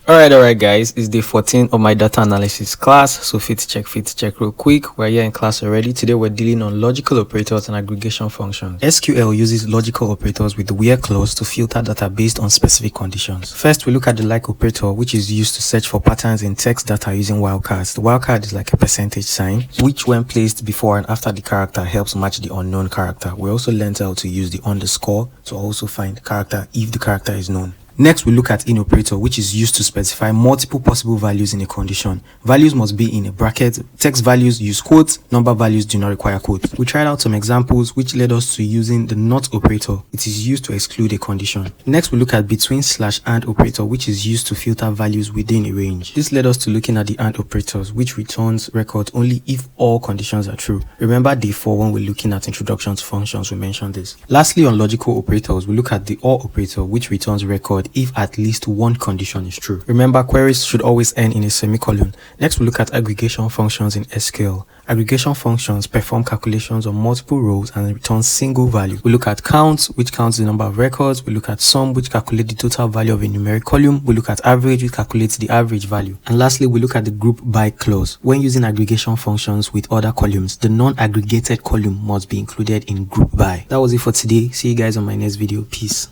Alright guys, it's day 14 of my data analysis class. So fit check real quick. We're here in class already. Today we're dealing on logical operators and aggregation functions. SQL uses logical operators with the where clause to filter data based on specific conditions. First, we look at the like operator, which is used to search for patterns in text data using wildcards. The wildcard is like a percentage sign, which when placed before and after the character helps match the unknown character. We also learned how to use the underscore to also find character if the character is known. Next, we look at in operator, which is used to specify multiple possible values in a condition. Values must be in a bracket. Text values use quotes. Number values do not require quotes. We tried out some examples which led us to using the not operator. It is used to exclude a condition. Next, we look at between/and operator, which is used to filter values within a range. This led us to looking at the and operators, which returns record only if all conditions are true. Remember day 4 when we're looking at introduction to functions, we mentioned this. Lastly, on logical operators, we look at the or operator, which returns record if at least one condition is true. Remember, queries should always end in a semicolon. Next, we look at aggregation functions in SQL. Aggregation functions perform calculations on multiple rows and return single value. We look at count, which counts the number of records. We look at sum, which calculates the total value of a numeric column. We look at average, which calculates the average value. And lastly, we look at the group by clause. When using aggregation functions with other columns, the non-aggregated column must be included in group by. That was it for today. See you guys on my next video. Peace.